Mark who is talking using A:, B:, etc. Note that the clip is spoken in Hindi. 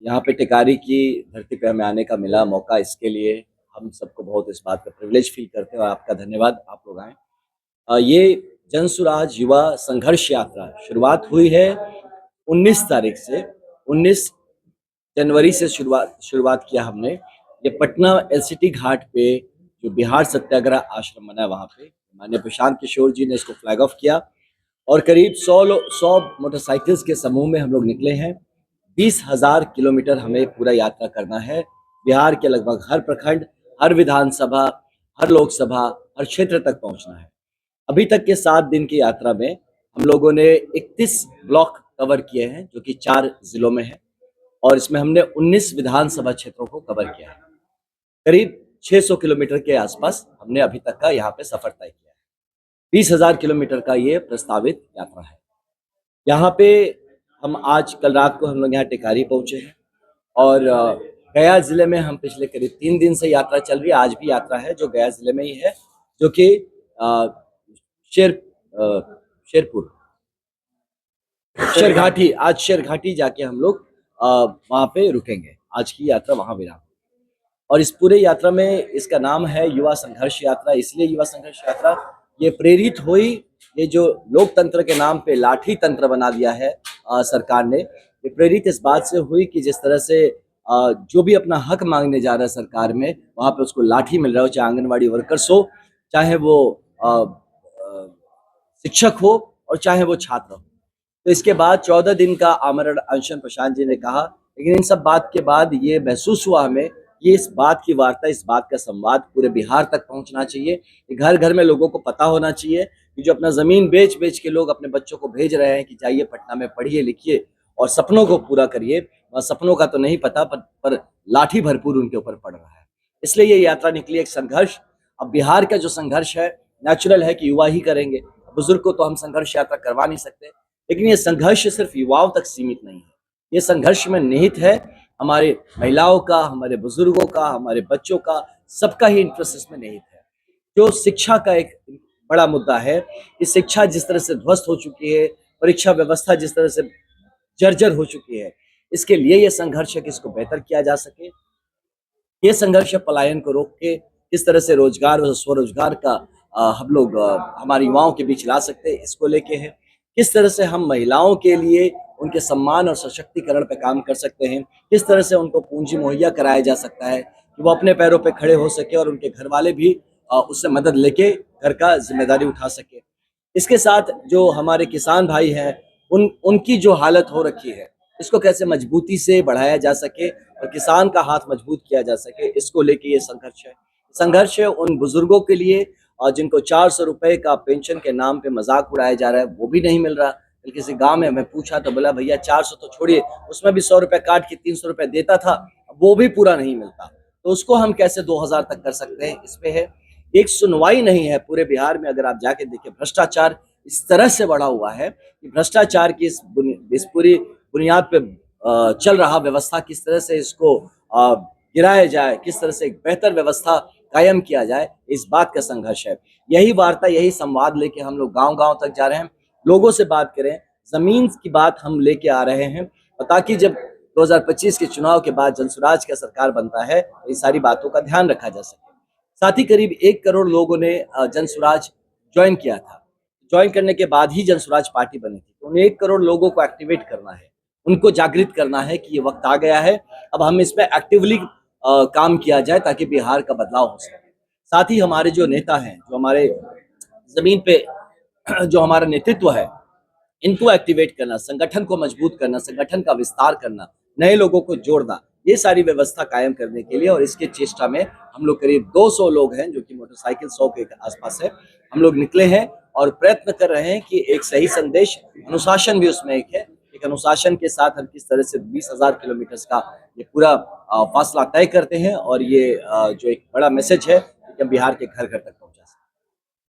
A: यहाँ पे टिकारी की धरती पे हमें आने का मिला मौका, इसके लिए हम सबको बहुत इस बात का प्रिविलेज फील करते हैं और आपका धन्यवाद, आप लोग आए। ये जनसुराज युवा संघर्ष यात्रा शुरुआत हुई है 19 तारीख से। 19 जनवरी से शुरुआत शुरुआत किया हमने। ये पटना एलसीटी घाट पे जो बिहार सत्याग्रह आश्रम बना है वहाँ पे माननीय प्रशांत किशोर जी ने इसको फ्लैग ऑफ किया और करीब 100 मोटरसाइकिल्स के समूह में हम लोग निकले हैं। 20,000 किलोमीटर हमें पूरा यात्रा करना है। बिहार के लगभग हर प्रखंड, हर विधानसभा, हर लोकसभा, हर क्षेत्र तक पहुंचना है। अभी तक के 7 दिन की यात्रा में हम लोगों ने 31 ब्लॉक कवर किए हैं जो कि 4 जिलों में है और इसमें हमने 19 विधानसभा क्षेत्रों को कवर किया है। करीब 600 किलोमीटर के आसपास हमने अभी तक का यहाँ पे सफर तय किया है। 20,000 किलोमीटर का ये प्रस्तावित यात्रा है। यहाँ पे हम आज कल रात को हम लोग यहाँ टिकारी पहुंचे हैं और गया जिले में हम पिछले करीब 3 दिन से यात्रा चल रही है। आज भी यात्रा है जो गया जिले में ही है, जो कि शेर शेरपुर शेरघाटी, आज शेरघाटी जाके हम लोग वहाँ पे रुकेंगे। आज की यात्रा वहाँ विराम और इस पूरे यात्रा में इसका नाम है युवा संघर्ष यात्रा। इसलिए युवा संघर्ष यात्रा ये प्रेरित हुई, ये जो लोकतंत्र के नाम पे लाठी तंत्र बना दिया है सरकार ने, ये प्रेरित इस बात से हुई कि जिस तरह से जो भी अपना हक मांगने जा रहा है सरकार में, वहाँ पे उसको लाठी मिल रहा हो, चाहे आंगनबाड़ी वर्कर्स हो, चाहे वो शिक्षक हो और चाहे वो छात्र हो। तो इसके बाद 14 दिन का आमरण अनशन प्रशांत जी ने कहा, लेकिन इन सब बात के बाद ये महसूस हुआ हमें, ये इस बात की वार्ता, इस बात का संवाद पूरे बिहार तक पहुंचना चाहिए। घर घर में लोगों को पता होना चाहिए कि जो अपना जमीन बेच बेच के लोग अपने बच्चों को भेज रहे हैं कि जाइए पटना में पढ़िए लिखिए और सपनों को पूरा करिए, सपनों का तो नहीं पता पर लाठी भरपूर उनके ऊपर पड़ रहा है। इसलिए ये यात्रा निकली, एक संघर्ष। अब बिहार का जो संघर्ष है नेचुरल है कि युवा ही करेंगे, बुजुर्ग को तो हम संघर्ष यात्रा करवा नहीं सकते, लेकिन ये संघर्ष सिर्फ युवाओं तक सीमित नहीं है। ये संघर्ष में निहित है हमारे महिलाओं का, हमारे बुजुर्गों का, हमारे बच्चों का, सबका ही इंटरेस्ट इसमें निहित है। जो शिक्षा का एक बड़ा मुद्दा है कि शिक्षा जिस तरह से ध्वस्त हो चुकी है, परीक्षा व्यवस्था जिस तरह से जर्जर हो चुकी है, इसके लिए ये संघर्ष है कि इसको बेहतर किया जा सके। ये संघर्ष पलायन को रोक के किस तरह से रोजगार और स्वरोजगार का हम लोग हमारे युवाओं के बीच ला सकते हैं, इसको लेके है। किस तरह से हम महिलाओं के लिए उनके सम्मान और सशक्तिकरण पे काम कर सकते हैं, किस तरह से उनको पूंजी मुहैया कराया जा सकता है कि वो अपने पैरों पे खड़े हो सके और उनके घर वाले भी उससे मदद लेके घर का जिम्मेदारी उठा सके। इसके साथ जो हमारे किसान भाई हैं, उनकी जो हालत हो रखी है, इसको कैसे मजबूती से बढ़ाया जा सके और किसान का हाथ मजबूत किया जा सके, इसको लेके ये संघर्ष है। संघर्ष है उन बुजुर्गों के लिए जिनको 400 रुपए का पेंशन के नाम पे मजाक उड़ाया जा रहा है, वो भी नहीं मिल रहा। बल्कि किसी गांव में मैं पूछा तो बोला भैया 400 तो छोड़िए, उसमें भी 100 रुपए काट के 300 रुपए देता था, वो भी पूरा नहीं मिलता। तो उसको हम कैसे 2000 तक कर सकते हैं, इस पे है। एक सुनवाई नहीं है पूरे बिहार में। अगर आप जाके देखिए, भ्रष्टाचार इस तरह से बढ़ा हुआ है कि भ्रष्टाचार की इस पूरी बुनियाद पे चल रहा व्यवस्था, किस तरह से इसको गिराया जाए, किस तरह से एक बेहतर व्यवस्था कायम किया जाए, इस बात का संघर्ष है। यही वार्ता, यही संवाद लेके हम लोग गांव गांव तक जा रहे हैं, लोगों से बात करें, जमीन की बात हम लेके आ रहे हैं, और ताकि जब 2025 के चुनाव के बाद जनसुराज का सरकार बनता है, इन सारी बातों का ध्यान रखा जा सके। साथ ही करीब 1 करोड़ लोगों ने जनसुराज ज्वाइन किया था। ज्वाइन करने के बाद ही जनसुराज पार्टी बनी थी। तो उन 1 करोड़ लोगों को एक्टिवेट करना है, उनको जागृत करना है कि ये वक्त आ गया है, अब हम इस पे एक्टिवली काम किया जाए ताकि बिहार का बदलाव हो सके। साथ ही हमारे जो नेता हैं, जो हमारे जमीन पे जो हमारा नेतृत्व है, इनको एक्टिवेट करना, संगठन को मजबूत करना, संगठन का विस्तार करना, नए लोगों को जोड़ना, ये सारी व्यवस्था कायम करने के लिए और इसके चेष्टा में हम लोग करीब 200 लोग हैं, जो कि मोटरसाइकिल 100 के आसपास है, हम लोग निकले हैं और प्रयत्न कर रहे हैं कि एक सही संदेश, अनुशासन भी उसमें एक है, एक अनुशासन के साथ हम किस तरह से 20,000 किलोमीटर का ये पूरा फासला तय करते हैं और ये जो एक बड़ा मैसेज है कि हम बिहार के घर घर तक